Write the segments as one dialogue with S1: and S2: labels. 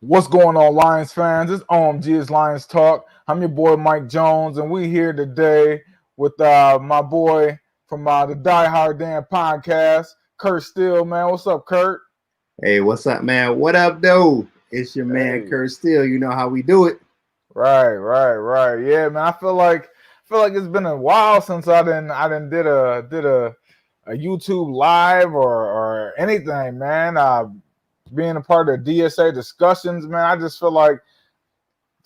S1: What's going on, Lions fans? It's OMG, it's Lions Talk. I'm your boy Mike Jones, and we here today with my boy from the Die Hard Dan podcast, Kurt Steele. Man, what's up, Kurt?
S2: Hey, what's up, man? What up, though? It's your man,
S1: Hey,
S2: Kurt Steele. You know how we do it.
S1: right. Yeah, man. I feel like it's been a while since I didn't did a YouTube live or anything, man. Being a part of the DSA discussions, man. I just feel like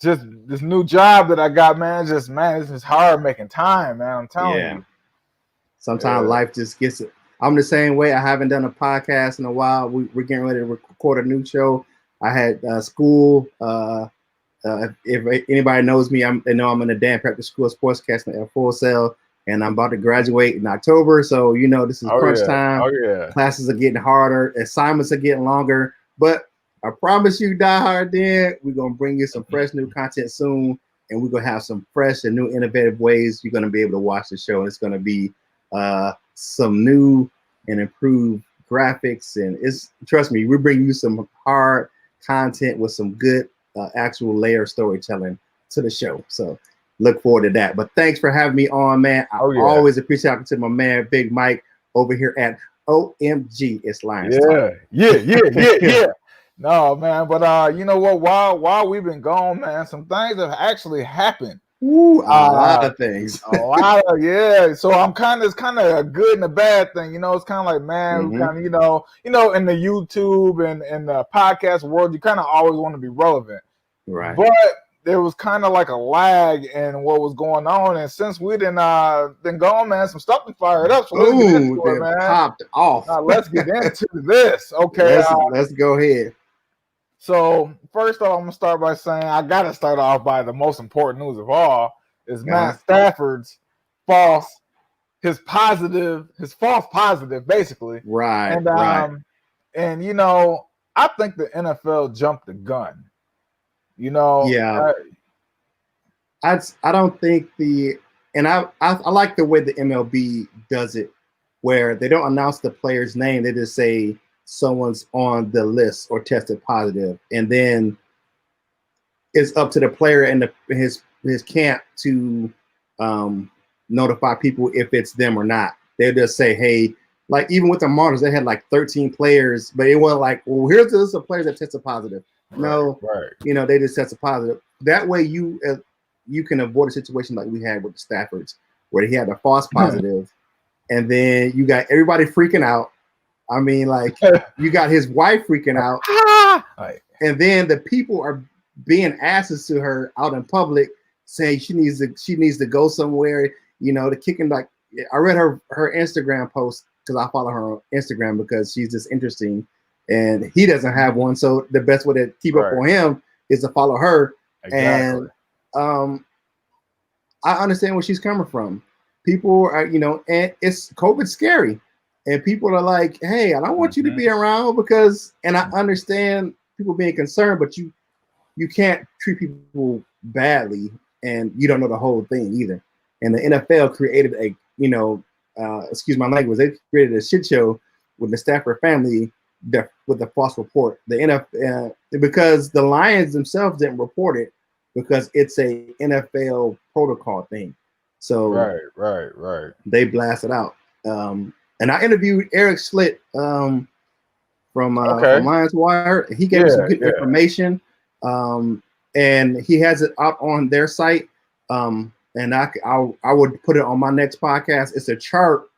S1: just this new job that I got, man. Just man, it's just hard making time, man. I'm telling
S2: Yeah.
S1: you.
S2: Sometimes
S1: Yeah.
S2: life just gets it. I'm the same way. I haven't done a podcast in a while. We're getting ready to record a new show. I had school. If anybody knows me, they know I'm in the Dan Practice School of Sportscasting at Full Sail, and I'm about to graduate in October. So, this is
S1: Oh
S2: crunch
S1: yeah.
S2: time.
S1: Oh yeah.
S2: Classes are getting harder. Assignments are getting longer. But I promise you, Die Hard Dan, we're going to bring you some fresh new content soon, and we're going to have some fresh and new innovative ways you're going to be able to watch the show. And it's going to be some new and improved graphics. And trust me, we're bringing you some hard content with some good actual layer storytelling to the show. So look forward to that. But thanks for having me on, man. I
S1: Oh yeah.
S2: always appreciate talking to my man, Big Mike, over here at OMG. It's Lions Talk.
S1: Yeah. No, man, but you know what? While we've been gone, man, some things have actually happened.
S2: Ooh, a lot
S1: Uh,
S2: of things.
S1: a lot of yeah. So it's kind of a good and a bad thing. It's kind of like man, we
S2: Mm-hmm.
S1: kind of in the YouTube and the podcast world, you kind of always want to be relevant.
S2: Right.
S1: But there was kind of like a lag in what was going on, and since we didn't gone, man, some stuff been fired up. So let's get
S2: Boom,
S1: into it,
S2: they
S1: man.
S2: popped off.
S1: Let's get into this. Okay.
S2: Let's go ahead.
S1: So first off, I'm gonna start by saying I gotta start off by the most important news of all is
S2: Uh-huh.
S1: Matt Stafford's false, his false positive, basically.
S2: Right,
S1: And
S2: right.
S1: I think the NFL jumped the gun. You know,
S2: Yeah, I don't think I like the way the MLB does it, where they don't announce the player's name. They just say someone's on the list or tested positive, and then it's up to the player and his camp to notify people if it's them or not. They just say, hey, like even with the Marlins, they had like 13 players, but it wasn't like, well, here's the list of players that tested positive. No,
S1: right.
S2: they just tested positive. That way you can avoid a situation like we had with the Staffords, where he had a false positive, and then you got everybody freaking out. I mean, like you got his wife freaking out, and then the people are being asses to her out in public, saying she needs to go somewhere. To kicking like I read her Instagram post because I follow her on Instagram because she's just interesting, and he doesn't have one. So the best way to keep up on him is to follow her.
S1: Exactly.
S2: And I understand where she's coming from. People are, and it's COVID scary. And people are like, hey, I don't want you to be around and I understand people being concerned, but you can't treat people badly and you don't know the whole thing either. And the NFL created excuse my language, they created a shit show with the Stafford family with the false report. The NFL, because the Lions themselves didn't report it because it's a NFL protocol thing. So
S1: right.
S2: They blasted out. And I interviewed Eric Schlitt from Lions Wire. He gave me some good information, and he has it up on their site. And I would put it on my next podcast. It's a chart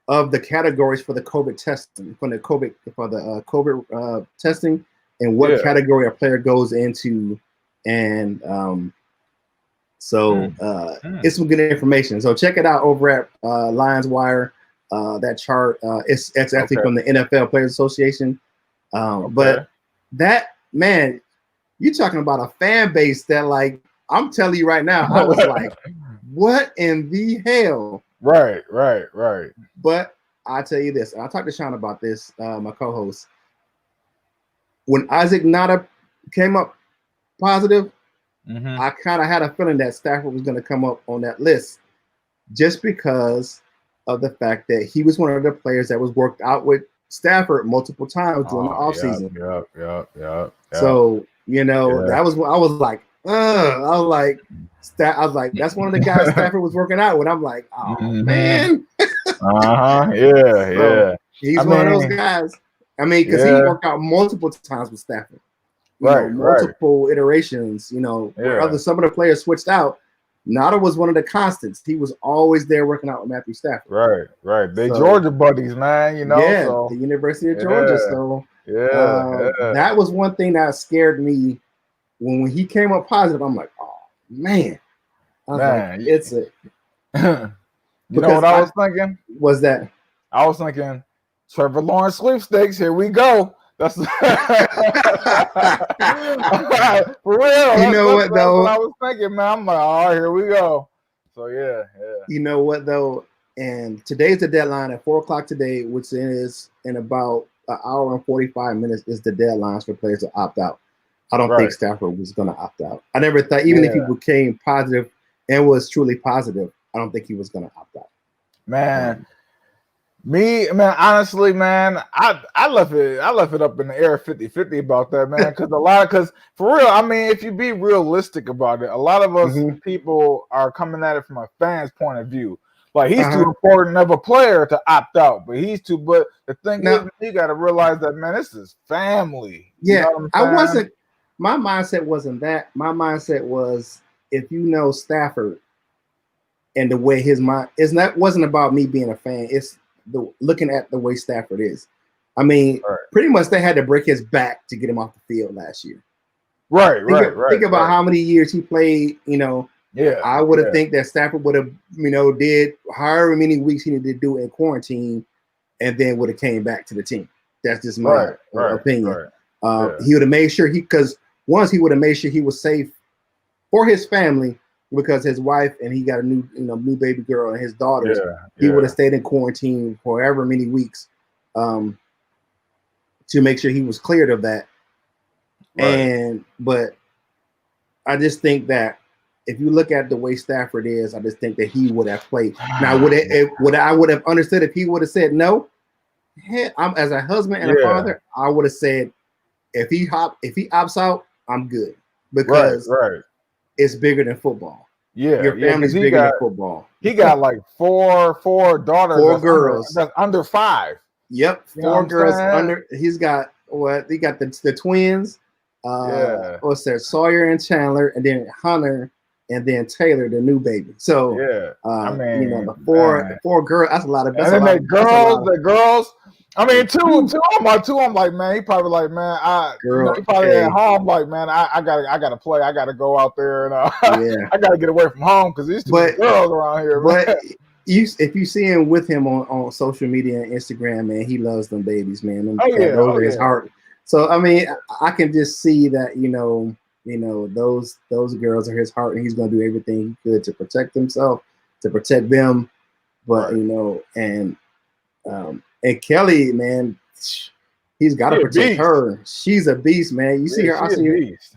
S2: of the categories for the COVID testing, for the COVID testing, and what category a player goes into, and it's some good information. So check it out over at Lions Wire. That chart, it's actually from the NFL Players Association. But that, man, you're talking about a fan base that, like, I'm telling you right now, I was like, what in the hell?
S1: Right.
S2: But I'll tell you this, and I talked to Sean about this, my co-host. When Isaac Nada came up positive, I kind of had a feeling that Stafford was going to come up on that list just because of the fact that he was one of the players that was worked out with Stafford multiple times during the offseason.
S1: Yep.
S2: So You know,
S1: Yeah.
S2: that was what I was like, I was like, that's one of the guys Stafford was working out with. I'm like, oh man.
S1: Yeah,
S2: So
S1: yeah. I
S2: he's one of those
S1: mean,
S2: guys. I mean, because he
S1: yeah.
S2: worked out multiple times with Stafford. You know,
S1: Right, right.
S2: multiple iterations. You know, where
S1: Yeah.
S2: some of the players switched out. Nada was one of the constants. He was always there working out with Matthew Stafford.
S1: Right, right. They
S2: So
S1: Georgia buddies, man, you know.
S2: yeah, the
S1: So
S2: University of Georgia.
S1: yeah,
S2: So
S1: yeah.
S2: that was one thing that scared me when he came up positive. I'm like, oh man. I was like,
S1: Man,
S2: it's a
S1: you know
S2: because
S1: what I
S2: I
S1: was thinking?
S2: was that
S1: I was thinking Trevor Lawrence sweepstakes. Here we go. That's for real.
S2: you know
S1: That's
S2: what
S1: what
S2: though?
S1: I was thinking, man. I'm like, oh, here we go. So yeah, yeah.
S2: You know what though? And today's the deadline at 4 o'clock today, which is in about an hour and 45 minutes, is the deadlines for players to opt out. I don't think
S1: Right.
S2: Stafford was going to opt out. I never thought, even if he
S1: Yeah.
S2: became positive and was truly positive, I don't think he was going to opt out.
S1: Man, honestly, man, I left it up in the air 50-50 about that, man. Because for real, I mean, if you be realistic about it, a lot of us people are coming at it from a fan's point of view. Like he's too important of a player to opt out, but the thing is, you got to realize that, man, this is family.
S2: Yeah,
S1: you know what I'm saying?
S2: My mindset wasn't that. My mindset was, if you know Stafford and the way his mind is, not wasn't about me being a fan. It's looking at the way Stafford is. I mean, pretty much they had to break his back to get him off the field last year.
S1: Right.
S2: Think about how many years he played. You know, I would have think that Stafford would have, did however many weeks he needed to do in quarantine, and then would have came back to the team. That's just my opinion. He would have made sure because once he would have made sure he was safe for his family, because his wife and he got a new baby girl and his daughters. He would have stayed in quarantine for however many weeks to make sure he was cleared of that. But I just think that if you look at the way Stafford is, I just think that he would have played. Now, I would have understood if he would have said no. I'm as a husband and a father, I would have said if he opts out, I'm good, because it's bigger than football.
S1: Yeah,
S2: your family's bigger than football.
S1: He got like four daughters,
S2: 4 girls
S1: that's under 5.
S2: Yep, 4 girls under. He's got what? He got the twins. What's that? Sawyer and Chandler, and then Hunter, and then Taylor, the new baby. So
S1: I mean,
S2: the four girls. That's a lot of.
S1: And then the girls. I mean, two. I'm like, man, he probably like, man, he probably at home like, man, I gotta play. I gotta go out there and I gotta get away from home because these two girls around here.
S2: But if you see him with him on social media and Instagram, man, he loves them babies, man. Those are his heart. So I mean, I can just see that those girls are his heart, and he's gonna do everything he could to protect himself, to protect them. But and Kelly, man, he's got to protect her. She's a beast, man. You see her. I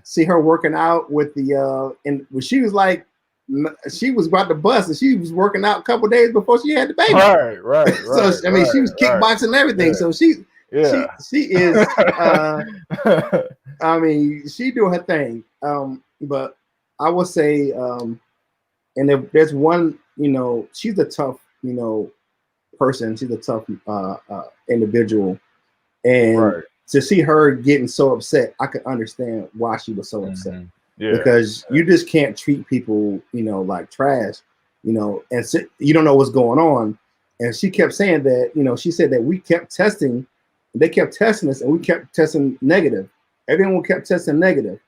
S2: see her working out with the and when she was like, she was about to bust, and she was working out a couple days before she had the baby.
S1: Right.
S2: So I mean, she was kickboxing and everything. So she is. I mean, she do her thing. But I would say, and if there's one, she's a tough, person. She's a tough individual, and to see her getting so upset, I could understand why she was so upset. Because you just can't treat people, like trash, and you don't know what's going on. And she kept saying that, she said that we kept testing, they kept testing us, and we kept testing negative. Everyone kept testing negative.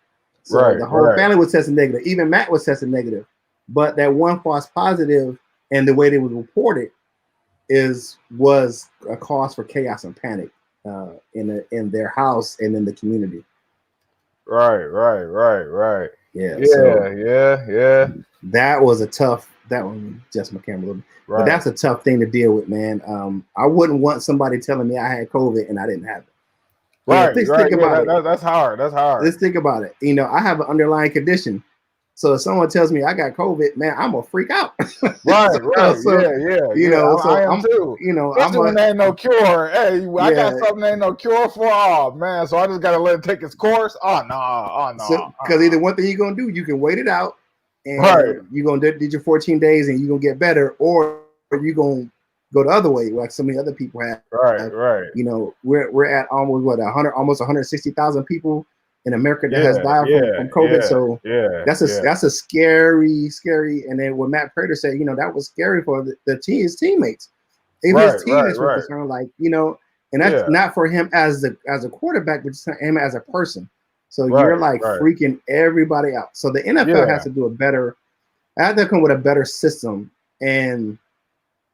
S2: So the whole family was testing negative. Even Matt was testing negative. But that one false positive, and the way they was reported, was a cause for chaos and panic in their house and in the community.
S1: Right.
S2: Yeah.
S1: Yeah.
S2: That was a tough. That one just my camera a little bit. But that's a tough thing to deal with, man. I wouldn't want somebody telling me I had COVID and I didn't have it.
S1: Think about it. That's hard.
S2: Let's think about it. I have an underlying condition. So if someone tells me I got COVID, man, I'm gonna freak out.
S1: Right,
S2: so,
S1: I am too.
S2: I'm
S1: Especially when there ain't no cure. Hey, I got
S2: yeah.
S1: something there ain't no cure for. Oh man, so I just gotta let it take its course. Oh no,
S2: So because either one thing you're gonna do, you can wait it out, and
S1: right,
S2: you're gonna do your 14 days, and you're gonna get better, or you're gonna go the other way, like so many other people have.
S1: right.
S2: We're at almost 100, almost 160,000 people in America that has died from COVID. So that's a scary. And then what Matt Prater said, that was scary for his teammates. Even his teammates were concerned, like, and that's not for him as a quarterback, but just him as a person. So you're like freaking everybody out. So the NFL has to do have to come with a better system. And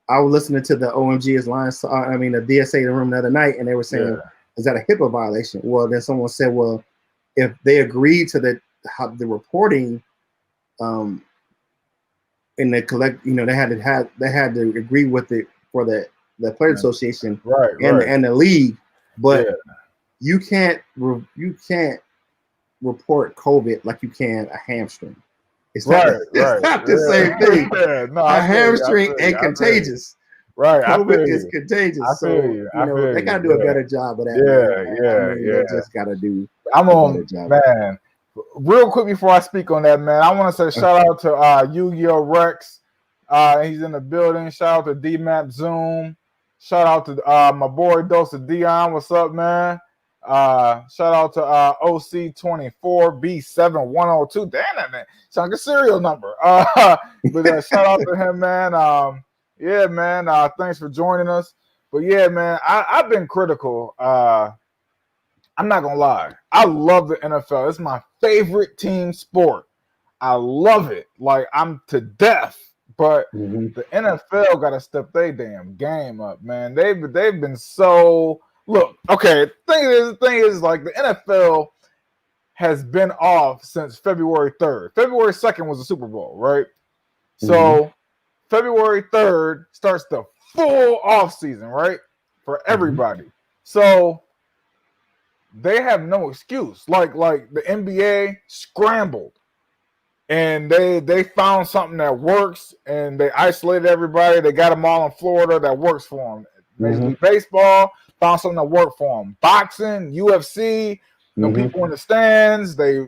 S2: I was listening to the OMG's lines, the DSA in the room the other night, and they were saying, is that a HIPAA violation? Well, then someone said, well, if they agreed to the reporting, in the collect, they had to agree with it for the Players Association and the league, but you can't report COVID like you can a hamstring. It's not the same thing. A hamstring ain't contagious.
S1: Right,
S2: COVID is contagious. So they gotta do a better job of that. They just gotta do.
S1: I'm on, man. Real quick before I speak on that, man, I want to say shout out to Yu-Gi-Oh Rex. He's in the building. Shout out to D-Map Zoom. Shout out to my boy Dose of Dion. What's up, man? Shout out to OC24B7102. Damn that man. Sound like a serial number. But shout out to him, man. Yeah, man. Thanks for joining us. But yeah, man, I've been critical. I'm not gonna lie. I love the NFL. It's my favorite team sport. I love it. Like, I'm to death. But the NFL got to step their damn game up, man. They've been so. Look, okay. The thing is, like, the NFL has been off since February 3rd. February 2nd was the Super Bowl, right? So February 3rd starts the full off season, right? For everybody. So they have no excuse. Like the NBA scrambled. And they found something that works, and they isolated everybody. They got them all in Florida that works for them. Major League Baseball found something that worked for them. Boxing, UFC, people in the stands, they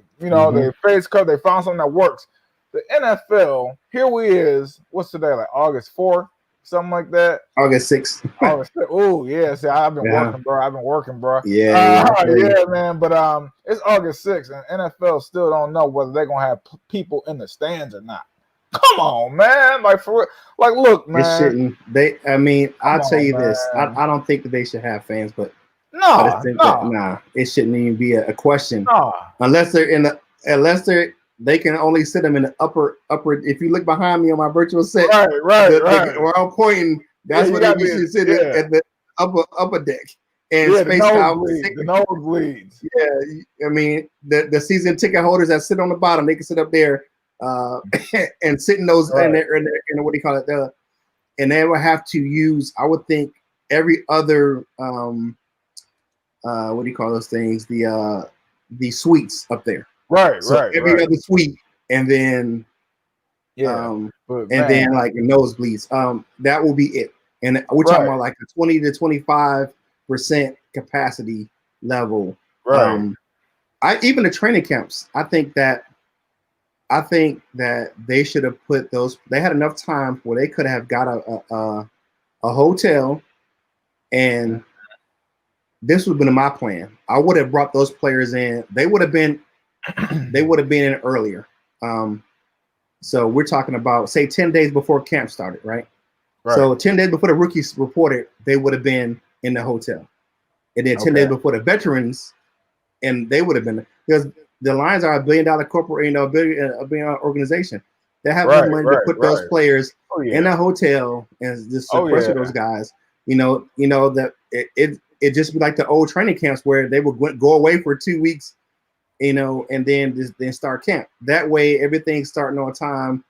S1: face cover. They found something that works. The NFL, here we is. What's today? Like August 4th, something like that.
S2: August 6th.
S1: Oh yeah. See, I've been working, bro.
S2: Yeah,
S1: man. But it's August 6th, and NFL still don't know whether they're gonna have people in the stands or not. Come on, man. Like, for real. Like, look, man.
S2: It shouldn't. I'll tell you this. I don't think that they should have fans, but it shouldn't even be a question. Unless they can only sit them in the upper. If you look behind me on my virtual set, right. Where I'm pointing, that's where they should sit at the upper deck and spaced out.
S1: The nosebleeds.
S2: Yeah, the season ticket holders that sit on the bottom, they can sit up there and sit in those in what do you call it? And they will have to use, I would think, every other what do you call those things? The suites up there. Every other suite, and then then like nosebleeds. That will be it. And we're talking about like a 20 to 25% capacity level. Even the training camps, I think that they should have put those. They had enough time where they could have got a hotel, and this would have been my plan. I would have brought those players in. They would have been in earlier. So we're talking about, say, 10 days before camp started, right? So 10 days before the rookies reported, they would have been in the hotel. And then 10 days before the veterans, and they would have been, because the Lions are $1 billion corporate, a billion organization. They have the money to put those players in a hotel and just sequester those guys. That it just be like the old training camps where they would go away for 2 weeks, and then start camp. That way, everything's starting on time,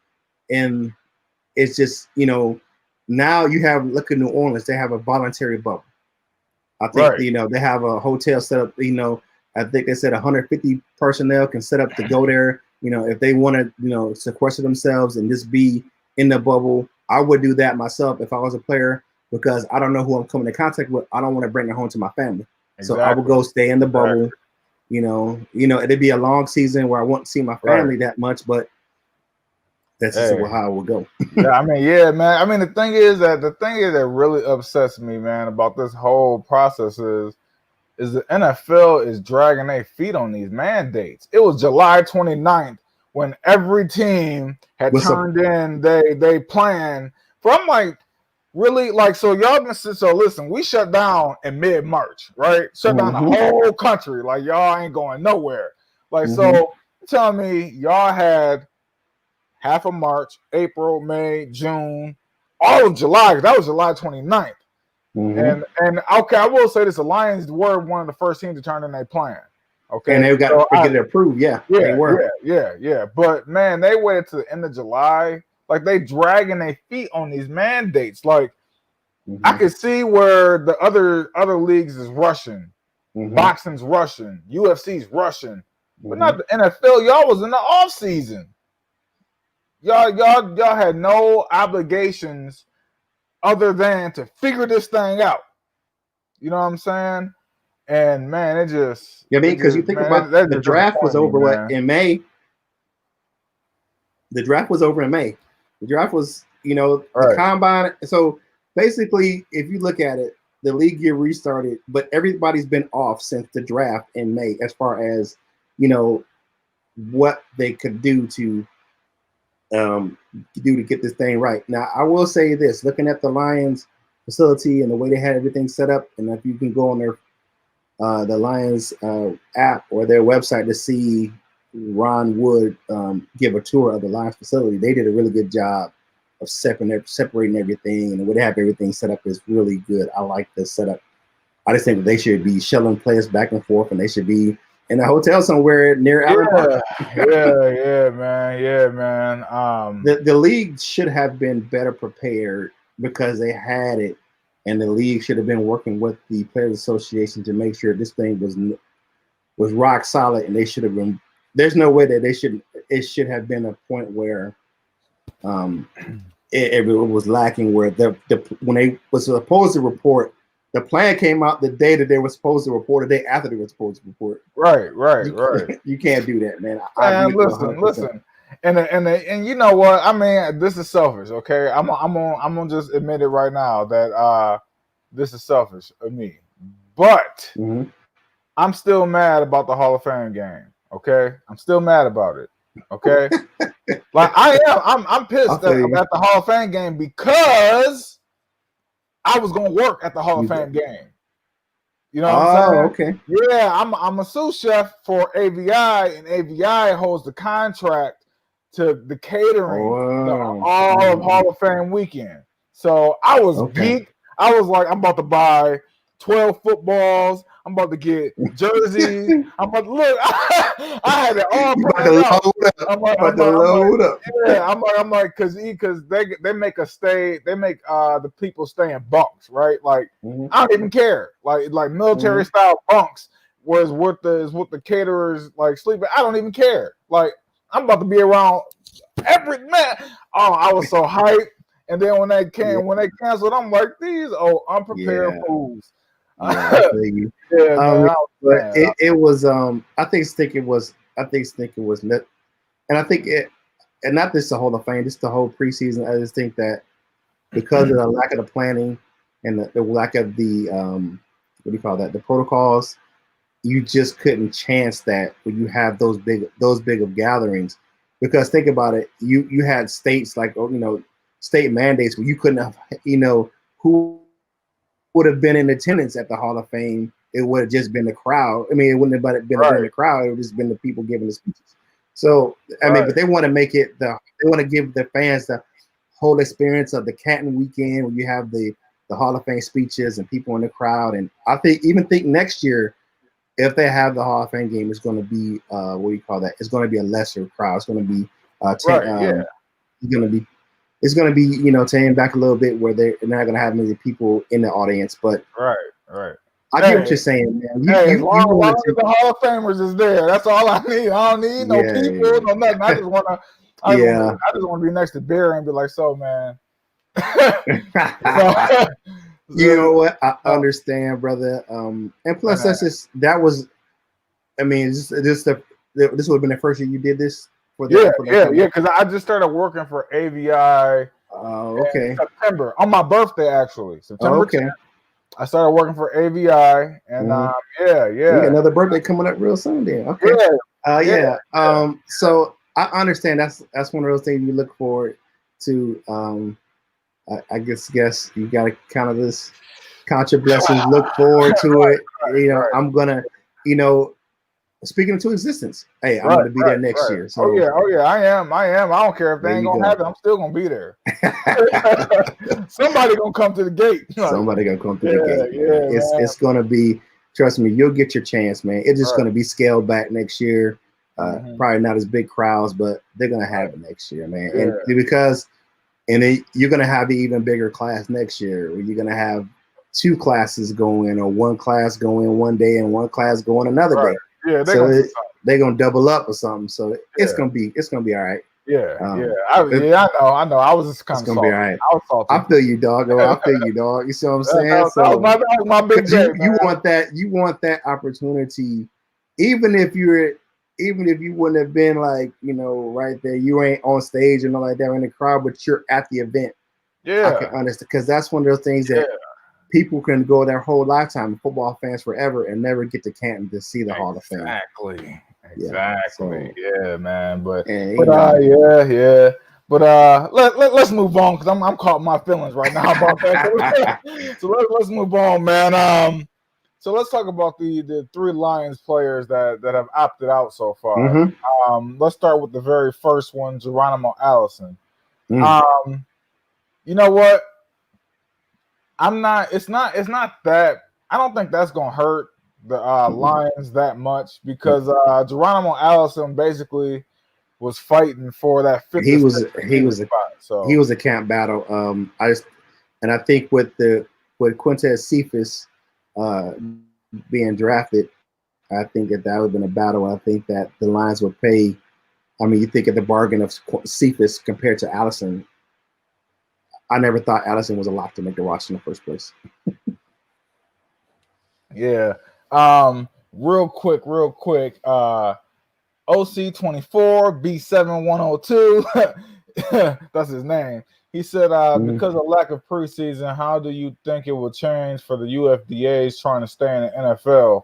S2: and it's just now you have, look at New Orleans, they have a voluntary bubble. I think they have a hotel set up. I think they said 150 personnel can set up to go there if they want to, sequester themselves and just be in the bubble, I would do that myself if I was a player, because I don't know who I'm coming in contact with. I don't want to bring it home to my family. Exactly. So I would go stay in the bubble. It'd be a long season where I won't see my family that much, but that's just how it will go.
S1: Yeah, I mean, yeah, man. I mean, the thing is that really upsets me, man, about this whole process is the NFL is dragging their feet on these mandates. It was July 29th when every team had turned in they plan. I'm like, really? Like, so y'all been so listen, we shut down in mid-March, right? Shut down the whole country. Like, y'all ain't going nowhere. Like, so tell me y'all had half of March, April, May, June, all of July. That was July 29th. And okay, I will say this: the Lions were one of the first teams to turn in their plan. Okay,
S2: and they got to get it approved. Yeah, they were.
S1: Yeah. But man, they waited to the end of July. Like, they dragging their feet on these mandates. Like, I could see where the other leagues is rushing, boxing's rushing, UFC's rushing, but not the NFL. Y'all was in the off season. Y'all had no obligations other than to figure this thing out. You know what I'm saying? And man, it just
S2: because you think about the draft was over in May. The draft was over in May. The draft was, the combine. So basically, if you look at it, the league year restarted, but everybody's been off since the draft in May, as far as what they could do to get this thing right. Now, I will say this: looking at the Lions facility and the way they had everything set up, and if you can go on their the Lions app or their website to see Ron Wood give a tour of the Lions facility, they did a really good job of separating everything, and the way they have everything set up is really good. I like the setup. I just think that they should be shuttling players back and forth, and they should be in a hotel somewhere near Allen Park.
S1: Yeah, man.
S2: The league should have been better prepared because they had it, and the league should have been working with the Players Association to make sure this thing was rock solid, and they should have been. There's no way that it should have been a point where it was lacking, where when they was supposed to report, the plan came out the day that they were supposed to report, the day after they were supposed to report.
S1: Right.
S2: You can't do that, man.
S1: Listen. And you know what? I mean, this is selfish, okay? I'm gonna just admit it right now that this is selfish of me. But I'm still mad about the Hall of Fame game. Okay, I'm still mad about it. Okay, like I'm pissed at the Hall of Fame game because I was gonna work at the Hall of Fame game. You know what I'm saying?
S2: Okay.
S1: Yeah, I'm a sous chef for AVI, and AVI holds the contract to the catering all of Hall of Fame weekend. So I was geeked. I was like, I'm about to buy 12 footballs. I'm about to get jerseys. I'm about to look. I had it all planned out. I'm like, because they make us stay. They make the people stay in bunks, right? Like I don't even care. Like military style bunks was what the caterers like sleeping. I don't even care. Like I'm about to be around every man. Oh, I was so hyped. And then when they canceled, I'm like, these unprepared fools.
S2: But it was I think Stinking was net, and I think it, and not this the Hall of Fame, just the whole preseason. I just think that because of the lack of the planning and the lack of the the protocols, you just couldn't chance that when you have those big of gatherings. Because think about it, you had states like state mandates where you couldn't have who would have been in attendance at the Hall of Fame. It would have just been the crowd. I mean, it wouldn't have been the crowd. It would have just been the people giving the speeches. So, I mean, but they want to make it they want to give the fans the whole experience of the Canton weekend where you have the Hall of Fame speeches and people in the crowd. And I think next year, if they have the Hall of Fame game, it's going to be it's going to be a lesser crowd. It's going to be it's going to be tamed back a little bit where they're not going to have many people in the audience. But
S1: right.
S2: I get what you're saying, man.
S1: Hey, as long
S2: want
S1: as the Hall of Famers is there, that's all I need. I don't need no people, no nothing. I just want to. I just want to be next to Barry and be like, so man.
S2: You know what? I understand, brother. And plus, that was. I mean, this would have been the first year you did this.
S1: Yeah. Because I just started working for AVI. In September, on my birthday, actually, September 10th. I started working for AVI, and we got
S2: another birthday coming up real soon. Then, okay, so I understand that's one of those things you look forward to. I guess you got to kind of just count your blessings, look forward to it. I'm gonna, speaking into existence. Hey, I'm gonna be there next year. So
S1: I am. I don't care if they ain't gonna happen. I'm still gonna be there. Somebody gonna come to the gate.
S2: Somebody gonna come to the gate. It's gonna be. Trust me, you'll get your chance, man. It's just gonna be scaled back next year. Probably not as big crowds, but they're gonna have it next year, man. And you're gonna have an even bigger class next year, where you're gonna have 2 classes going, or 1 class going one day and 1 class going another day.
S1: Yeah,
S2: they're gonna double up or something. So it's gonna be all right.
S1: I know. I was just kind of.
S2: It's gonna be all right. I feel you, dog. I feel you, dog. You see what I'm saying?
S1: That was my big day,
S2: you want that opportunity, even if you wouldn't have been like, right there, you ain't on stage and all like that in the crowd, but you're at the event.
S1: Yeah,
S2: I can understand, because that's one of those things that people can go their whole lifetime, football fans forever, and never get to Canton to see the Hall of Fame.
S1: Exactly. Yeah, man. But let's move on, because I'm caught in my feelings right now about that. So let's move on, man. So let's talk about the 3 Lions players that have opted out so far. Let's start with the very first one, Geronimo Allison. You know what? It's not that. I don't think that's gonna hurt the Lions that much, because Geronimo Allison basically was fighting for that 50th.
S2: He was a camp battle. I think with Quintez Cephas being drafted, I think that would have been a battle. I think that the Lions would pay. I mean, you think of the bargain of Cephas compared to Allison. I never thought Allison was a lock to make the roster in the first place.
S1: Real quick. OC24 B7102. That's his name. He said, because of lack of preseason, how do you think it will change for the UFDAs trying to stay in the NFL?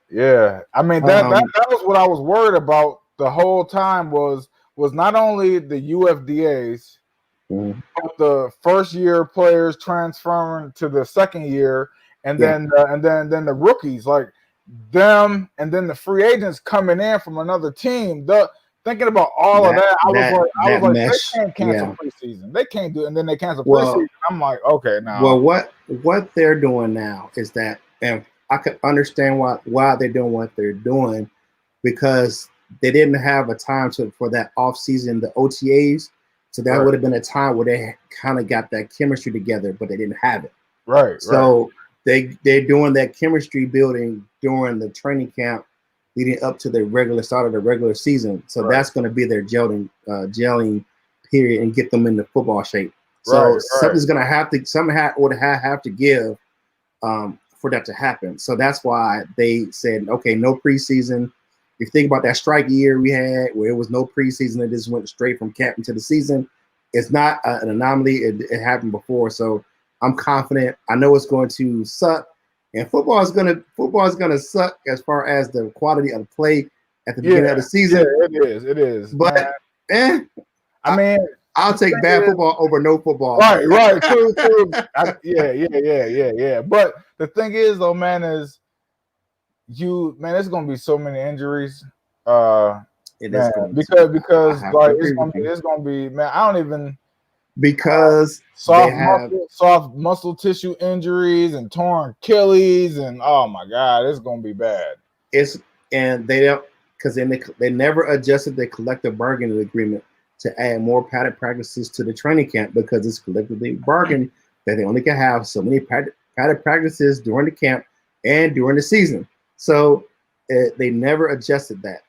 S1: Yeah, I mean that was what I was worried about the whole time, was not only the UFDAs, but the first year players transferring to the second year, and then the rookies like them, and then the free agents coming in from another team. Thinking about all of that, I was like, they can't cancel preseason. They can't do it, and then they cancel preseason. I'm like, okay, now.
S2: Well, what they're doing now is that, and I could understand why they're doing what they're doing, because they didn't have a time for that off season, the OTAs. So that would have been a time where they kind of got that chemistry together, but they didn't have it. So they're doing that chemistry building during the training camp, leading up to the start of the regular season. So that's going to be their gelling period and get them into football shape. So something's going to have to give for that to happen. So that's why they said, okay, no preseason. If you think about that strike year we had where it was no preseason, it just went straight from camp into the season. It's not an anomaly. It happened before. So I'm confident. I know it's going to suck. And football is gonna suck as far as the quality of the play at the beginning of the season.
S1: Yeah, it is.
S2: But
S1: I mean,
S2: I'll take bad football over no football.
S1: Right. True. Yeah. But the thing is, though, man, there's gonna be so many injuries. Because it's gonna be, man. I don't even.
S2: Because
S1: soft muscle tissue injuries and torn Achilles, and oh my God, it's gonna be bad.
S2: And they don't, because they never adjusted the collective bargaining agreement to add more padded practices to the training camp, because it's collectively bargained that they only can have so many padded practices during the camp and during the season. So they never adjusted that.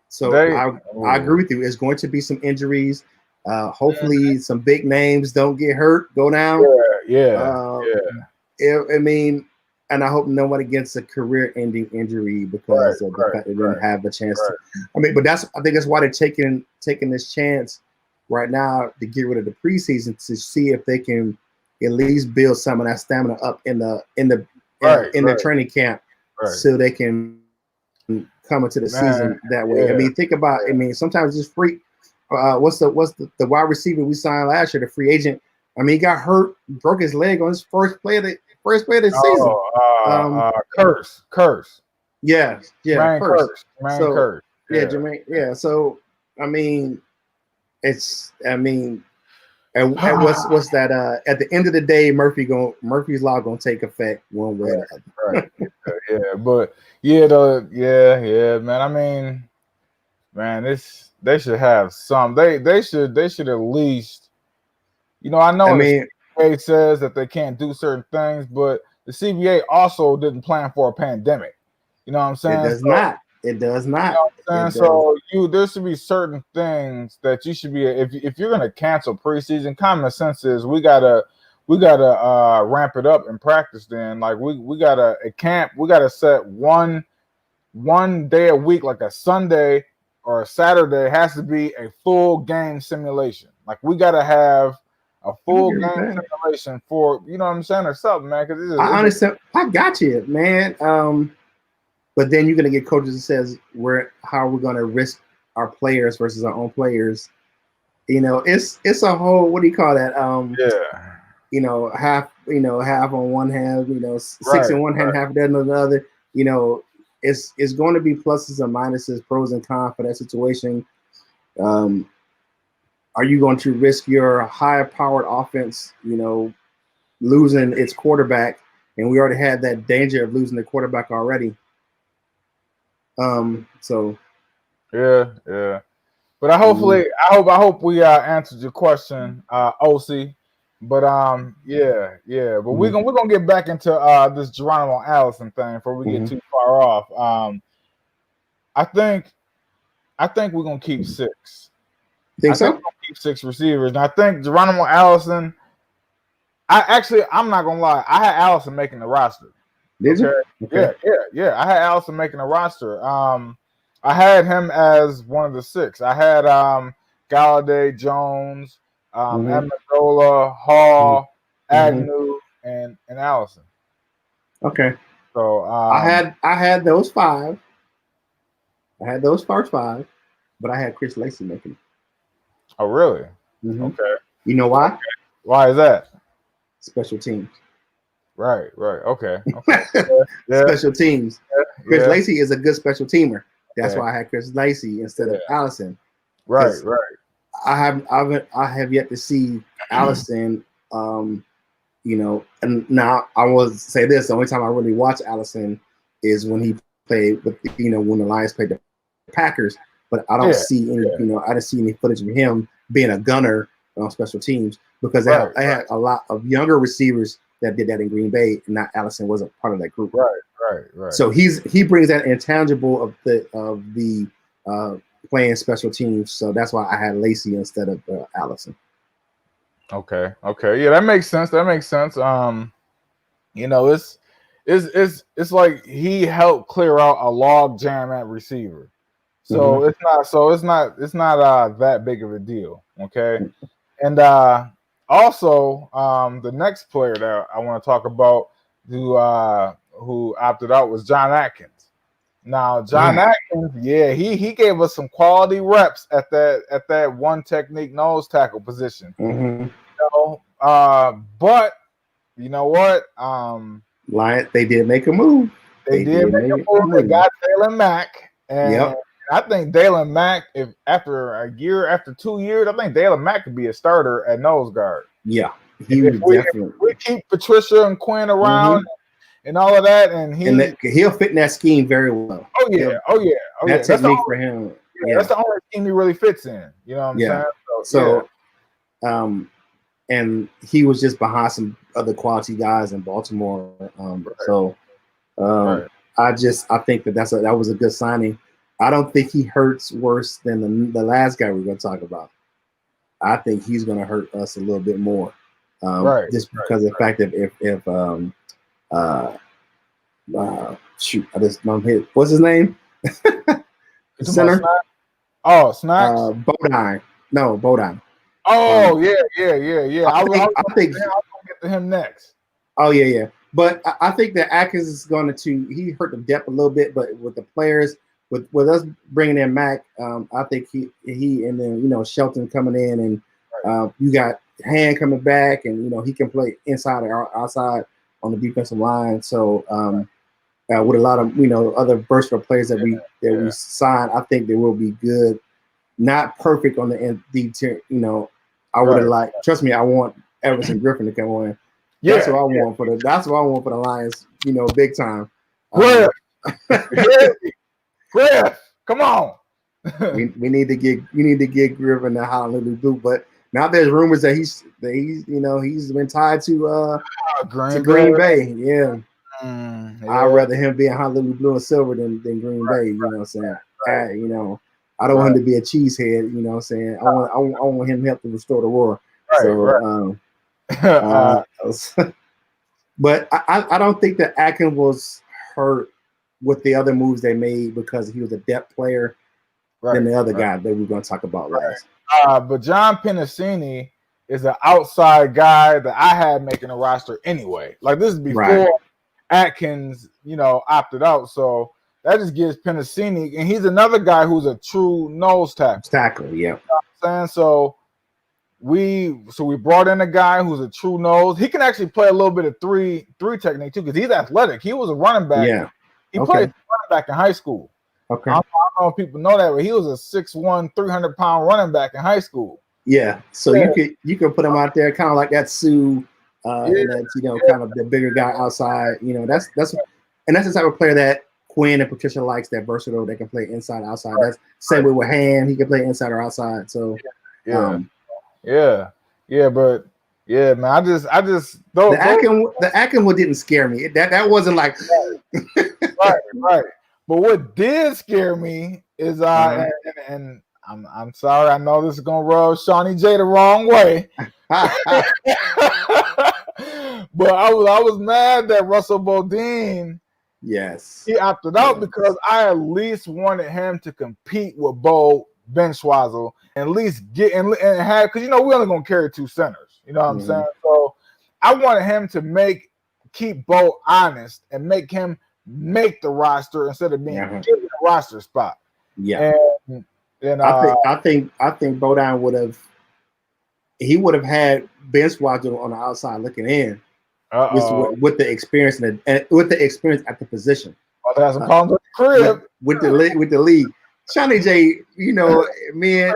S2: So I agree with you. It's going to be some injuries. Hopefully, some big names don't get hurt, go down. I mean, and I hope no one gets a career-ending injury because of the fact they didn't have a chance to. I mean, but I think that's why they're taking this chance right now to get rid of the preseason to see if they can at least build some of that stamina up in the training camp, so they can come into the season that way. I mean, think about. I mean, sometimes it's free. What's the wide receiver we signed last year, the free agent? I mean, he got hurt, broke his leg on his first play of the season.
S1: Curse.
S2: Yeah,
S1: Curse.
S2: Jermaine. Yeah. So I mean, and what's that? At the end of the day, Murphy's law gonna take effect one way or the
S1: other. Man. I mean, man, they should have some. They should at least. I know. The CBA says that they can't do certain things, but the CBA also didn't plan for a pandemic. You know what I'm saying?
S2: It does not. It does not.
S1: You know what I'm saying? So there should be certain things that you should be. If you're gonna cancel preseason, common sense is we gotta ramp it up in practice. Then like we gotta at camp we gotta set one day a week, like a Sunday or a Saturday, has to be a full game simulation. Like we gotta have a full game simulation for, you know what I'm saying, or something, man. Because
S2: I understand. I got you, man. But then you're gonna get coaches that says how are we gonna risk our players versus our own players. It's a whole, what do you call that? Half on one hand, six in one hand, half dead on the other. It's going to be pluses and minuses, pros and cons for that situation. Are you going to risk your high-powered offense, losing its quarterback? And we already had that danger of losing the quarterback already. So.
S1: Yeah. But I hope we answered your question, OC. But But we're gonna get back into this Geronimo Allison thing before we get too far off. I think we're gonna keep 6.
S2: Think so?
S1: We're gonna keep 6 receivers, and I think Geronimo Allison. I'm not gonna lie. I had Allison making the roster.
S2: Did you?
S1: Okay. Yeah. I had Allison making the roster. I had him as one of the 6. I had Galladay, Jones, Amendola, Hall, Agnew, and Allison.
S2: Okay.
S1: So
S2: I had those 5. I had those first 5, but I had Chris Lacey making it.
S1: Oh, really?
S2: Okay. You know why?
S1: Okay. Why is that?
S2: Special teams.
S1: Right. Okay.
S2: Special teams. Chris Lacey is a good special teamer. That's why I had Chris Lacey instead of Allison.
S1: Right.
S2: I have yet to see Allison. And now I will say this: the only time I really watch Allison is when he played with, when the Lions played the Packers. But I don't see any, I didn't see any footage of him being a gunner on special teams because I had a lot of younger receivers that did that in Green Bay, and not Allison wasn't part of that group.
S1: Right.
S2: So he brings that intangible of the playing special teams. So that's why I had Lacey instead of Allison.
S1: Okay. Yeah, that makes sense. It's like he helped clear out a log jam at receiver. So it's not that big of a deal. Okay. And also the next player that I want to talk about who opted out was John Atkins. Now John Atkins, he gave us some quality reps at that one technique nose tackle position. But you know what?
S2: They did make a move.
S1: They did make a move. They got Dalen Mack, and I think Dalen Mack, if after 2 years, I think Dalen Mack could be a starter at nose guard.
S2: Yeah, if
S1: we keep Patricia and Quinn around and all of that, and
S2: he'll fit in that scheme very well.
S1: Oh yeah.
S2: That technique for him.
S1: That's the only scheme he really fits in. You know what I'm saying?
S2: and he was just behind some other quality guys in Baltimore. So I think that was a good signing. I don't think he hurts worse than the last guy we're going to talk about. I think he's going to hurt us a little bit more, just because of the fact that shoot, I just don't hit. What's his name? Center.
S1: Oh, Snacks.
S2: Bodine. No, Bodine.
S1: Oh yeah.
S2: I think
S1: I'll get to him next.
S2: Oh yeah. But I think that Atkins is going to he hurt the depth a little bit, but with the players, with us bringing in Mac, I think he and then Shelton coming in, and you got Hand coming back, and he can play inside or outside on the defensive line. So with a lot of other versatile players that we signed, I think they will be good. Not perfect on the end. I would have liked. Trust me, I want Everson Griffin to come on. Yeah, that's what I want for the Lions. Big time.
S1: Griff, come on.
S2: we need to get Griffin the Honolulu boot, but now there's rumors that he's been tied to Green Bay. Yeah. I'd rather him be in Honolulu blue and silver than Green Bay. You know what I'm saying? I don't want him to be a cheesehead. You know what I'm saying? I want him to help to restore the roar. But I don't think that Atkins was hurt with the other moves they made because he was a depth player than the other guy that we're going to talk about last.
S1: But John Pennicini is an outside guy that I had making a roster anyway. Like, this is before Atkins, opted out. So that just gives Pennicini, and he's another guy who's a true nose tackle.
S2: Yeah.
S1: You know what I'm saying? So we brought in a guy who's a true nose. He can actually play a little bit of three technique too, because he's athletic. He was a running back.
S2: Yeah.
S1: He played running back in high school.
S2: Okay.
S1: I don't know if people know that, but he was a 6'1", 300-pound running back in high school.
S2: Yeah. So you could put him out there kind of like that Sue, and that's kind of the bigger guy outside. That's the type of player that Quinn and Patricia likes, that versatile. They can play inside, outside. That's same way with Hand. He can play inside or outside. So
S1: man. I just
S2: the Atkins one didn't scare me. That wasn't like
S1: right. But what did scare me is and I'm sorry, I know this is gonna rub Shawnee J the wrong way. But I was mad that Russell Bodine, he opted out because I at least wanted him to compete with Bo Benschwazzle and at least get and have, because we're only gonna carry two centers. You know what I'm saying? So I wanted him to keep Bo honest and make him make the roster instead of being given a roster spot.
S2: Yeah. And I think Bodine would have had Benschwazzle on the outside looking in. With the experience and with the experience at the position.
S1: That's some problems with the crib.
S2: With the league. Shawnee J, me and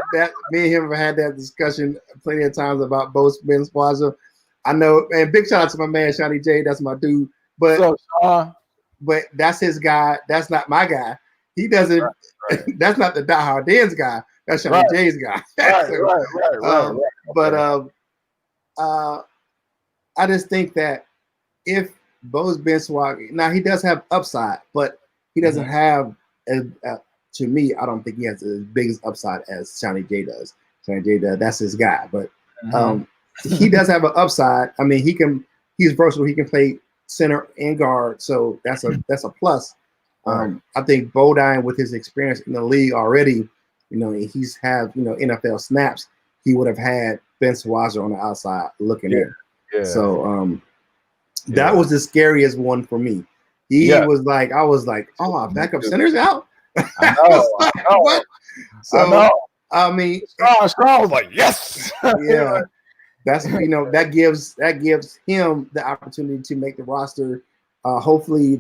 S2: him have had that discussion plenty of times about both Benschwazzle. I know, and big shout out to my man Shawnee J. That's my dude. But that's his guy. That's not my guy. He doesn't. Right. That's not the diehard Dan's guy. That's Shawnee J's guy. I just think that if Bo's Benschwazzle, now he does have upside, but he doesn't have to me, I don't think he has as big as upside as Shawnee J does. Shawnee J does, that's his guy. But he does have an upside. I mean, he's versatile. He can play center and guard, so that's a plus. I think Bodine, with his experience in the league already, he's have NFL snaps. He would have had Benschwazzle on the outside looking in. Yeah. So that was the scariest one for me. I was like, oh, our backup center's out.
S1: I know.
S2: What? So I mean,
S1: Strong was like, yes.
S2: Yeah. That's that gives him the opportunity to make the roster. Hopefully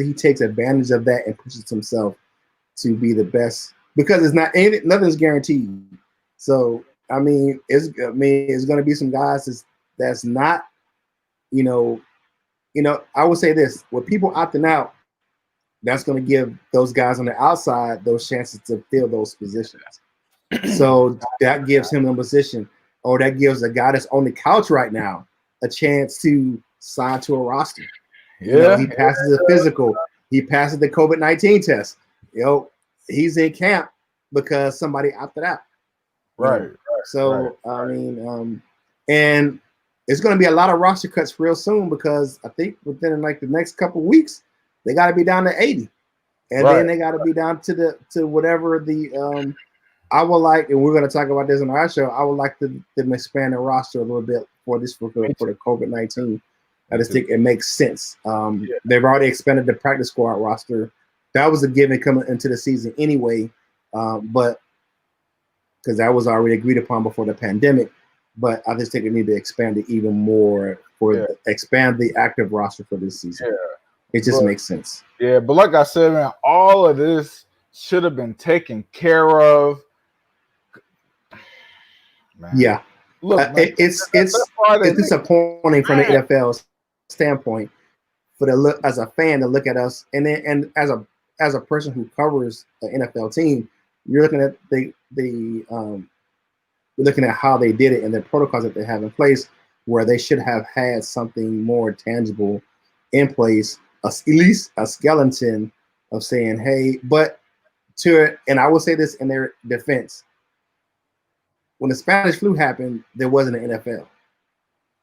S2: he takes advantage of that and pushes himself to be the best, because nothing's guaranteed. So I mean, it's going to be some guys that's not, I would say this: with people opting out, that's going to give those guys on the outside those chances to fill those positions. So that gives him a position. or that gives a guy that's on the couch right now a chance to sign to a roster. You know, he passes the physical, he passes the COVID-19 test. You know, he's in camp because somebody opted out.
S1: Right.
S2: So I mean, and it's going to be a lot of roster cuts real soon because I think within like the next couple of weeks they got to be down to 80, and then they got to be down to whatever the I would like, and we're going to talk about this on our show. I would like them expand the roster a little bit for the COVID-19. I just think it makes sense. They've already expanded the practice squad roster. That was a given coming into the season anyway, but because that was already agreed upon before the pandemic. But I just think they need to expand it even more expand the active roster for this season. It just makes sense.
S1: Yeah, but like I said, man, all of this should have been taken care of. Man.
S2: Yeah, look, it's disappointing from the NFL standpoint for as a fan to look at us, and as a person who covers the NFL team, you're looking at you're looking at how they did it and the protocols that they have in place, where they should have had something more tangible in place, at least a skeleton of saying, hey, but and I will say this in their defense. When the Spanish flu happened, there wasn't an NFL.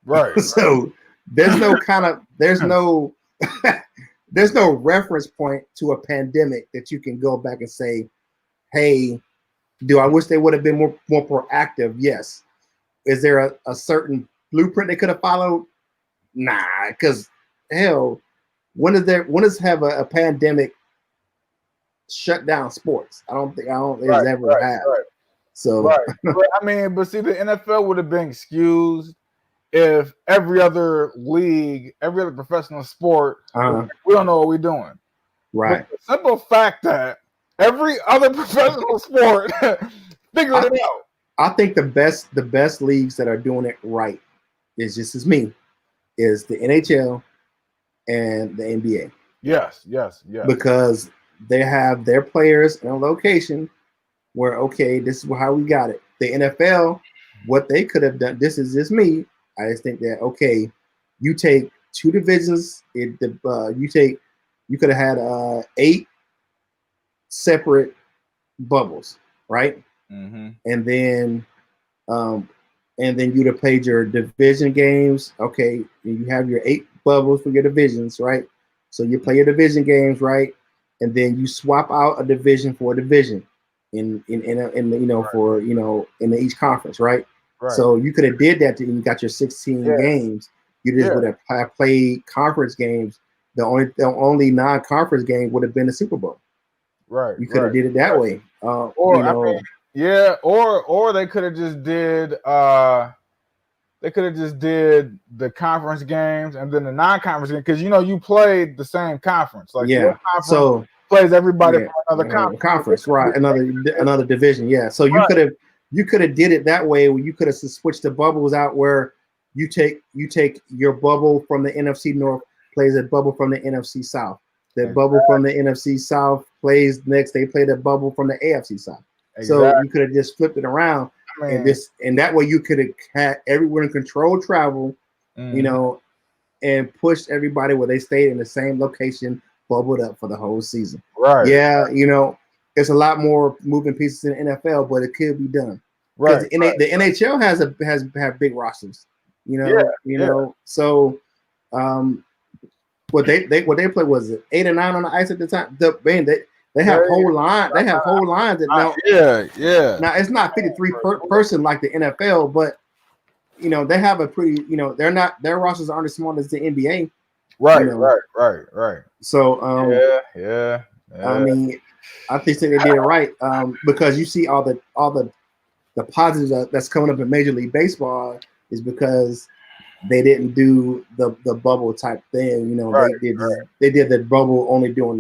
S1: Right.
S2: So there's no there's no reference point to a pandemic that you can go back and say, hey, do I wish they would have been more proactive? Yes. Is there a certain blueprint they could have followed? Nah, because hell, when does have a pandemic shut down sports? I don't think it's ever have. Right. So
S1: but see, the NFL would have been excused if every other league, every other professional sport, we don't know what we're doing.
S2: Right.
S1: But the simple fact that every other professional sport figured it out.
S2: I think the best leagues that are doing it right is the NHL and the NBA.
S1: Yes.
S2: Because they have their players in a location where, okay, this is how we got it. The NFL, what they could have done, this is just me. I just think that, okay, you take two divisions. You could have had 8 separate bubbles, right?
S1: Mm-hmm.
S2: And then you'd have played your division games. Okay, you have your 8 bubbles for your divisions, right? So you play your division games, right? And then you swap out a division for a division in each conference, right?
S1: Right.
S2: So you could have did that and you got your 16 games. You just would have played conference games. The only non-conference game would have been the Super Bowl.
S1: Right.
S2: You could have did it that way.
S1: Or they could have just did the conference games and then the non-conference game, because you played the same conference. Like
S2: so
S1: plays everybody from another
S2: conference, right? Another division. Yeah. So you could have did it that way, where you could have switched the bubbles out, where you take your bubble from the NFC North, plays a bubble from the NFC South. The bubble from the NFC South plays next. They play the bubble from the AFC South. Exactly. So you could have just flipped it around, and that way you could have had everyone in controlled travel, and pushed everybody where they stayed in the same location, bubbled up for the whole season.
S1: Right.
S2: Yeah, it's a lot more moving pieces in the NFL, but it could be done.
S1: Right.
S2: The NHL have big rosters. So what they play was it 8 or 9 on the ice at the time. They have whole line. They have whole lines that now. Now it's not 53 person like the NFL, but they have a pretty. Their rosters aren't as small as the NBA.
S1: Right.
S2: So
S1: I
S2: mean, I think they did it right because you see all the positives that's coming up in Major League Baseball is because they didn't do the bubble type thing. They did the bubble only during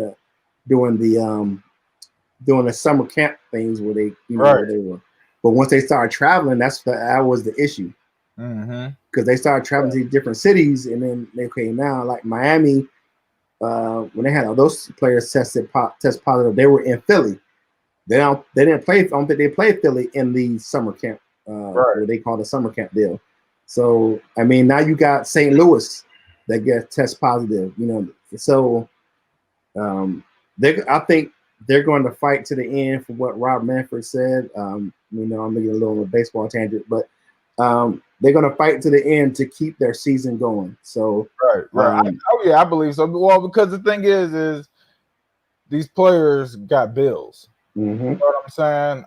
S2: the summer camp things where they where they were. But once they started traveling, that was the issue. Because they started traveling to different cities, and then now like Miami, when they had all those players test positive, they were in Philly. They didn't play. I don't think they played Philly in the summer camp what they call the summer camp deal. So I mean, now you got St. Louis that gets test positive. You know, so I think they're going to fight to the end for what Rob Manfred said. You know, I'm making a little baseball tangent, but they're going to fight to the end to keep their season going. So
S1: right. I believe so. Well, because the thing is these players got bills. You know what I'm saying?